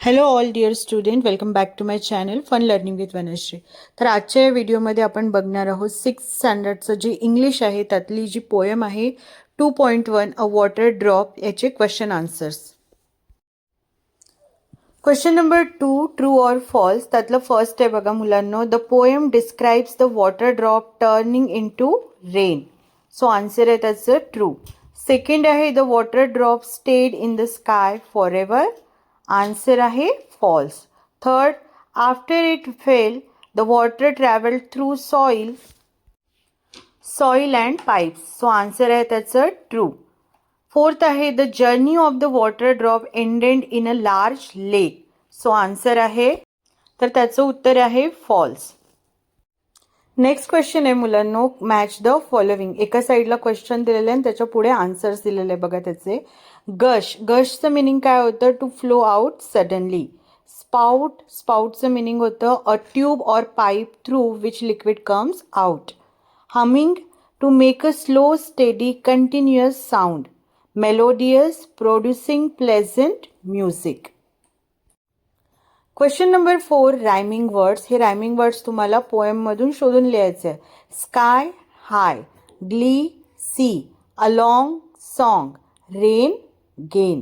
Hello all dear student, welcome back to my channel fun learning with Vanashree. तर आजच्या या व्हिडिओमध्ये आपण बघणार आहोत 6th स्टँडर्डचं जे इंग्लिश आहे त्यातली जी पोएम आहे 2.1 अ वॉटर ड्रॉप याचे question answers. Question number 2 true or false. त्यातलं फर्स्ट आहे बघा मुलांनो, the poem describes the water drop turning into rain. So answer आहे त्याचं ट्रू. सेकंड आहे the water drop stayed in the sky forever. Answer आहे false. Third, after it fell the water travelled through soil and pipes. So answer आहे त्याचं true. Fourth आहे the journey of the water drop ended in a large lake. So answer आहे तर त्याचं उत्तर आहे false. Next question आहे मुलांनो, मॅच द फॉलोविंग. एका साईडला क्वेश्चन दिलेले आणि त्याच्या पुढे आन्सर्स दिलेले आहे बघा त्याचे. गशचं मिनिंग काय होतं? To flow out suddenly. स्पाउटचं मिनिंग होतं a tube or pipe through which liquid comes out. Humming, to make a slow steady continuous sound. Melodious, producing pleasant music. Question number 4 rhyming words. हे rhyming words तुम्हाला पोएममधून शोधून लिहायचे आहे. Sky, high. Glee, see. Along, song. Rain, gain.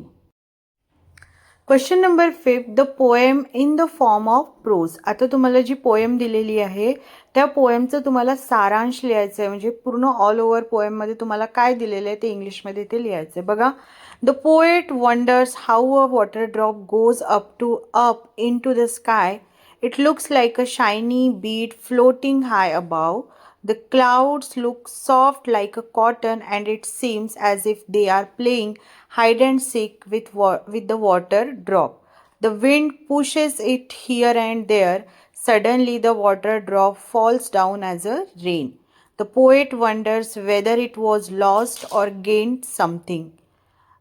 Question number 5 the poem in the form of prose. आता तुम्हाला जी poem दिलेली आहे त्या पोएमचं तुम्हाला सारांश लिहायचं आहे. म्हणजे पूर्ण ऑल ओव्हर पोएममध्ये तुम्हाला काय दिलेलं आहे ते इंग्लिशमध्ये ते लिहायचं आहे बघा. The poet wonders how a water drop goes up into the sky. It looks like a shiny bead floating high above. The clouds look soft like a cotton, and it seems as if they are playing hide and seek with the water drop. The wind pushes it here and there. Suddenly, the water drop falls down as a rain. The poet wonders whether it was lost or gained something.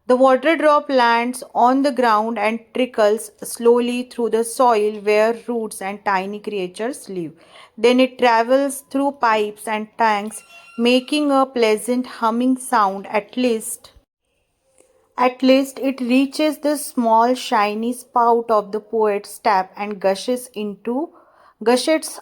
The water drop lands on the ground and trickles slowly through the soil where roots and tiny creatures live. Then it travels through pipes and tanks, making a pleasant humming sound. At least it reaches the small shiny spout of the poet's tap and gushes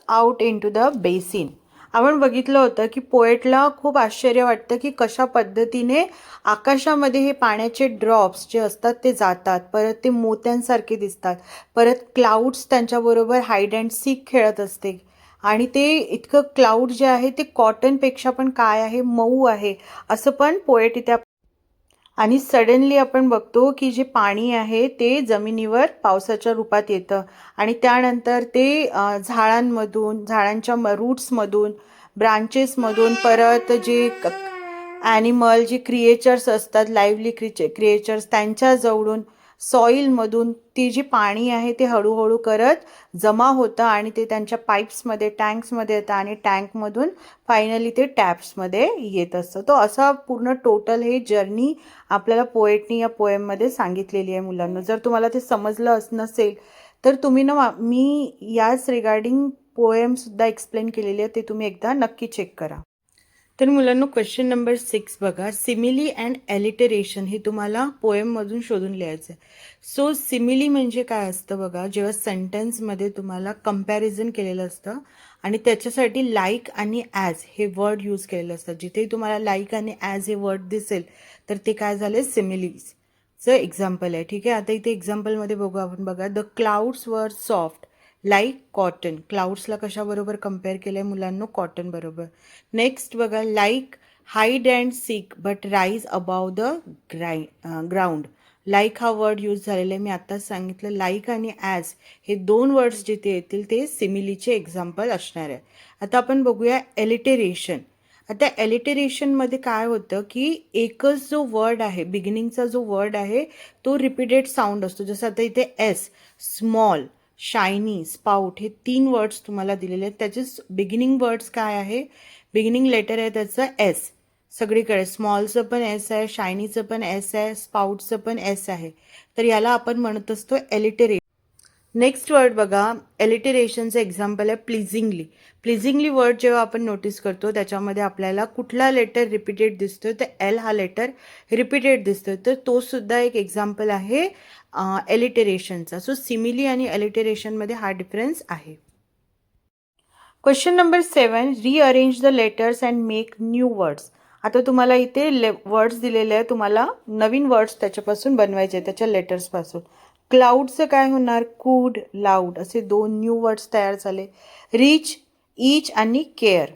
out into the basin. आपण बघितलं होतं की पोएटला खूप आश्चर्य वाटतं की कशा पद्धतीने आकाशामध्ये हे पाण्याचे ड्रॉप्स जे असतात ते जातात, परत ते मोत्यांसारखे दिसतात, परत क्लाउड्स त्यांच्याबरोबर हाईड अँड सीक खेळत असते आणि ते इतकं क्लाउड जे आहे ते कॉटनपेक्षा पण काय आहे, मऊ आहे असं पण पोएट इथे. आणि सडनली आपण बघतो की जे पाणी आहे ते जमिनीवर पावसाच्या रूपात येतं आणि त्यानंतर ते झाडांच्या रूट्समधून, ब्रांचेसमधून, परत जे ॲनिमल, जे क्रिएचर्स असतात, लाईव्हली क्रिएचर्स, त्यांच्याजवळून, सॉईलमधून ती जी पाणी आहे ते हळूहळू करत जमा होतं आणि ते त्यांच्या पाईप्समध्ये, टँक्समध्ये येतं आणि टँकमधून फायनली ते टॅप्समध्ये येत असतं. तो असा पूर्ण टोटल हे जर्नी आपल्याला पोएटनी या पोएममध्ये सांगितलेली आहे मुलांना. जर तुम्हाला ते समजलं नसेल तर तुम्ही मी याच रिगार्डिंग पोएमसुद्धा एक्सप्लेन केलेली आहे, ते तुम्ही एकदा नक्की चेक करा. तर मुलांना क्वेश्चन नंबर 6 बघा. सिमिली अँड एलिटरेशन हे तुम्हाला पोएममधून शोधून लिहायचं आहे. सो सिमिली म्हणजे काय असतं बघा, जेव्हा सेंटेन्समध्ये तुम्हाला कम्पॅरिझन केलेलं असतं आणि त्याच्यासाठी लाईक आणि ॲज हे वर्ड यूज केलेलं असतं. जिथेही तुम्हाला लाईक आणि ॲज हे वर्ड दिसेल तर ते काय झाले, सिमिलीजचं एक्झाम्पल आहे. ठीक आहे, आता इथे एक्झाम्पलमध्ये बघू आपण बघा. द क्लाउड्स वर सॉफ्ट लाईक कॉटन. क्लाउड्सला कशाबरोबर कम्पेअर केलं आहे मुलांनो, कॉटन बरोबर. नेक्स्ट बघा, like hide and sick but rise above the ground. Like हा वर्ड यूज झालेला आहे, मी आत्ताच सांगितलं. लाईक आणि ॲज हे दोन वर्ड्स जिथे येतील ते सिमिलीचे एक्झाम्पल असणार आहे. आता आपण बघूया एलिटेरेशन. आता एलिटेरेशनमध्ये काय होतं की एकच जो वर्ड आहे, बिगिनिंगचा जो वर्ड आहे तो रिपीटेड साऊंड असतो. जसं आता इथे एस, स्मॉल, शायनी, स्पाउट हे 3 वर्ड्स तुम्हाला दिलेले आहेत. त्याचे बिगिनिंग वर्ड्स काय आहे, बिगिनिंग लेटर आहे त्याचं एस. सगळीकडे स्मॉलचं पण एस आहे, शायनीचं पण एस आहे, स्पाउटचं पण एस आहे. तर याला आपण म्हणत असतो एलिटरेशन. नेक्स्ट वर्ड बघा, एलिटरेशनचं एक्झाम्पल आहे प्लीजिंगली. प्लीजिंगली वर्ड जेव्हा आपण नोटीस करतो त्याच्यामध्ये आपल्याला कुठला लेटर रिपीटेड दिसतोय तर एल हा लेटर रिपीटेड दिसतोय. तर तो सुद्धा एक एक्झाम्पल आहे एलिटरेशनचा. सो सिमिली आणि एलिटरेशनमध्ये हा डिफरन्स आहे. Question number 7, rearrange the letters and make new words. आता तुम्हाला इथे वर्ड्स दिलेले आहे, तुम्हाला नवीन वर्ड्स त्याच्यापासून बनवायचे, त्याच्या लेटर्सपासून. क्लाउडचं काय होणार? कूड, लाऊड असे 2 न्यू वर्ड्स तयार झाले. रिच, ईच आणि केअर.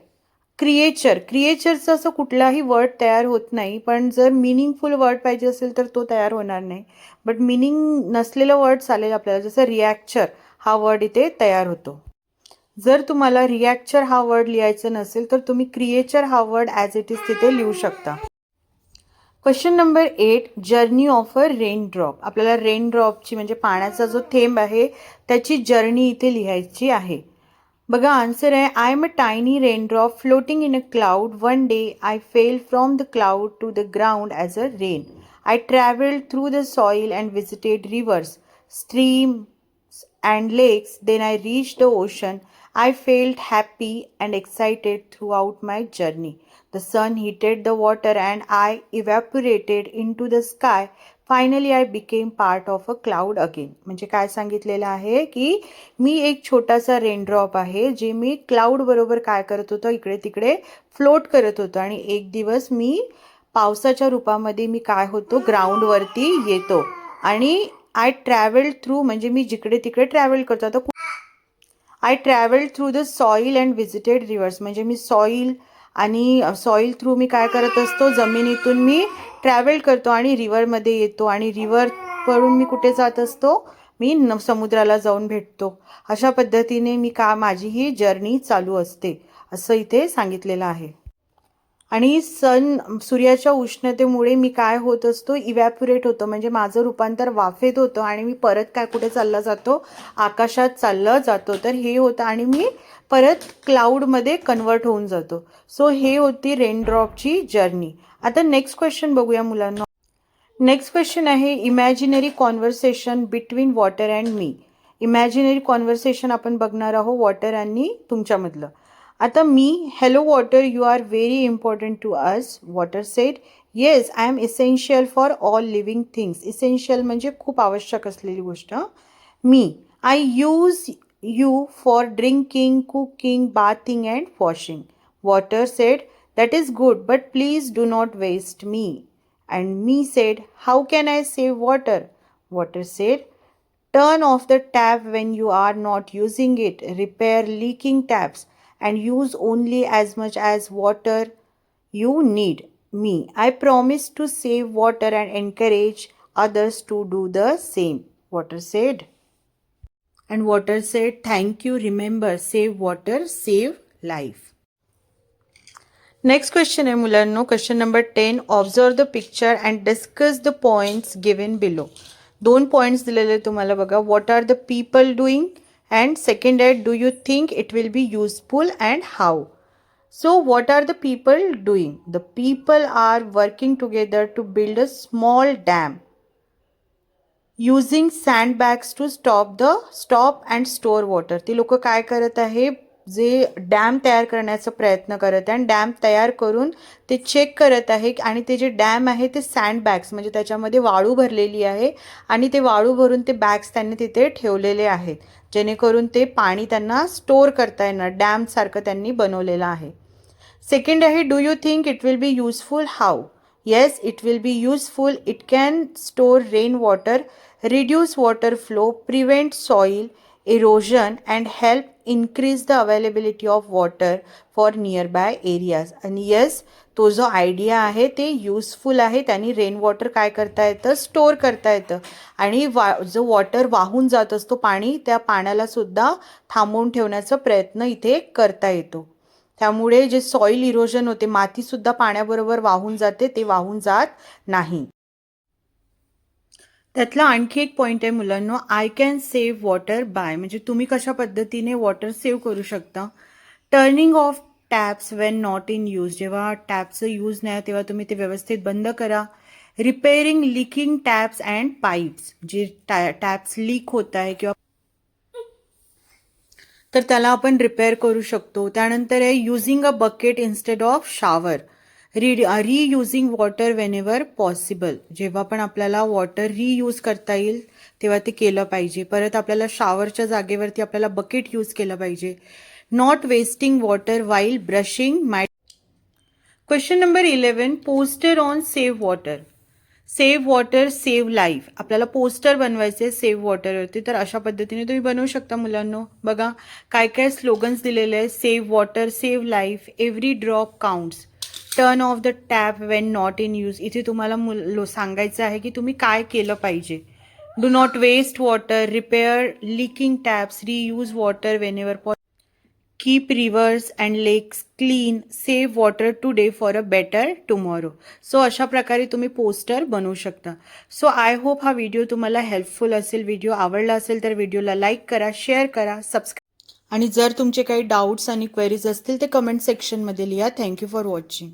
क्रिएचरचं असं कुठलाही वर्ड तयार होत नाही, पण जर मिनिंगफुल वर्ड पाहिजे असेल तर तो तयार होणार नाही. बट मिनिंग नसलेलं वर्ड चालेल आपल्याला, जसं रिॲक्चर हा वर्ड इथे तयार होतो. जर तुम्हाला रिॲक्चर हा वर्ड लिहायचं नसेल तर तुम्ही क्रिएचर हा वर्ड ॲज इट इज तिथे लिहू शकता. Question number 8, journey of a rain drop. आपल्याला रेन ड्रॉपची म्हणजे पाण्याचा जो थेंब आहे त्याची जर्नी इथे लिहायची आहे. बघा आन्सर आहे, I am a tiny raindrop floating in a cloud. One day I fell from the cloud to the ground as a rain. I travelled through the soil and visited rivers, streams and lakes. Then I reached the ocean. I felt happy and excited throughout my journey. The sun heated the water and I evaporated into the sky. Finally I became part of a cloud again. म्हणजे काय सांगितलेलं आहे की मी एक छोटासा raindrop आहे, जे मी cloud बरोबर काय करत होतो, इकडे तिकडे फ्लोट करत होतो आणि एक दिवस मी पावसाच्या रूपामध्ये मी काय होतो, ग्राउंडवरती येतो. आणि आय ट्रॅव्हल्ड थ्रू म्हणजे मी जिकडे तिकडे ट्रॅव्हल करतो. आता I travelled through the soil and visited reverse म्हणजे मी सॉईल सॉईल थ्रू मी काय करत असतो, जमिनीतून मी ट्रॅव्हल करतो आणि रिव्हरमध्ये येतो आणि रिव्हरवरून मी कुठे जात असतो, मी समुद्राला जाऊन भेटतो. अशा पद्धतीने मी माझी ही जर्नी चालू असते असं इथे सांगितलेलं आहे. आणि सूर्याच्या उष्णतेमुळे मी काय होत असतो, इव्हॅपोरेट होतो म्हणजे माझं रूपांतर वाफेत होतं आणि मी परत काय कुठे चालला जातो, आकाशात चालला जातो. तर हे होतं आणि मी परत क्लाउडमध्ये कन्वर्ट होऊन जातो. सो हे होती रेनड्रॉपची जर्नी. आता नेक्स्ट क्वेश्चन बघूया मुलांना. नेक्स्ट क्वेश्चन आहे, imaginary conversation between water and me. Imaginary conversation आपण बघणार आहोत वॉटर आणि तुमच्यामधलं. आता me, hello water, you are very important to us. Water said, yes I am essential for all living things. Essential म्हणजे खूप आवश्यक असलेली गोष्ट. Me, I use you for drinking, cooking, bathing and washing. Water said, that is good but please do not waste me. And me said, how can I save water? Water said, turn off the tap when you are not using it. Repair leaking taps and use only as much as water you need. Me, I promise to save water and encourage others to do the same. Water said. And water said, thank you. Remember, save water, save life. Next question आहे मुलांनो, question number 10, observe the picture and discuss the points given below. 2 points दिलेले तुम्हाला बघा. What are the people doing and second आहे, do you think it will be useful and how. So what are the people doing? The people are working together to build a small dam using sandbags to stop and store water. ती लोक काय करत आहे, जे dam तयार करण्याचा प्रयत्न करत आहे आणि डॅम तयार करून ते चेक करत आहे आणि ते जे डॅम आहे ते सँडबॅग्स म्हणजे त्याच्यामध्ये वाळू भरलेली आहे आणि ते वाळू भरून ते बॅग्स त्यांनी तिथे ठेवलेले आहेत जेणेकरून ते पाणी त्यांना स्टोअर करता येणार. डॅमसारखं त्यांनी बनवलेलं आहे. सेकंड आहे, do you think it will be useful how. Yes it will be useful. It can store rain water, reduce water flow, prevent soil erosion and help increase the availability of water for nearby areas. आणि yes, तो जो idea आहे ते useful आहे. त्यांनी rain water काय करता येतं, स्टोअर करता येतं आणि जो वॉटर वाहून जात असतो पाणी, त्या पाण्याला सुद्धा थांबवून ठेवण्याचा प्रयत्न इथे करता येतो. त्यामुळे जे सॉईल इरोजन होते, मातीसुद्धा पाण्याबरोबर वाहून जाते, ते वाहून जात नाही. त्यातला आणखी एक पॉईंट आहे मुलांनो, I can save water bye म्हणजे तुम्ही कशा पद्धतीने वॉटर सेव्ह करू शकता. Turning of taps Wien not in use. जेव्हा टॅपचं यूज नाही तेव्हा तुम्ही ते व्यवस्थित बंद करा. Repairing leaking taps and pipes. जे टॅप्स लीक होत आहे किंवा तर त्याला आपण रिपेअर करू शकतो. त्यानंतर आहे using a bucket instead of shower. Reusing water Wien ever possible. जेव्हा पण आपल्याला वॉटर रियूज करता येईल तेव्हा ते केलं पाहिजे. परत आपल्याला शॉवरच्या जागेवरती आपल्याला बकेट यूज केलं पाहिजे. Not wasting water while brushing my. Question number 11, poster on save water. Save water save life. आपल्याला पोस्टर बनवायचे सेव्ह वॉटरवरती, तर अशा पद्धतीने तुम्ही बनवू शकता मुलांनो. बघा काय काय स्लोगन्स दिलेले आहेत. Save water save life, every drop counts, turn off the tap when not in use. इथे तुम्हाला सांगायचं आहे की तुम्ही काय केलं पाहिजे. Do not waste water, repair leaking taps, reuse water whenever possible, keep rivers and lakes clean, save water today for a better tomorrow. So अशा प्रकारे तुम्ही पोस्टर बनवू शकता. सो आय होप हा व्हिडिओ तुम्हाला हेल्पफुल असेल. व्हिडिओ आवडला असेल तर व्हिडिओला लाईक करा, शेअर करा, सबस्क्राईब. आणि जर तुमचे काही डाऊट्स आणि क्वेरीज असतील ते कमेंट सेक्शनमध्ये लिहा. Thank you for watching.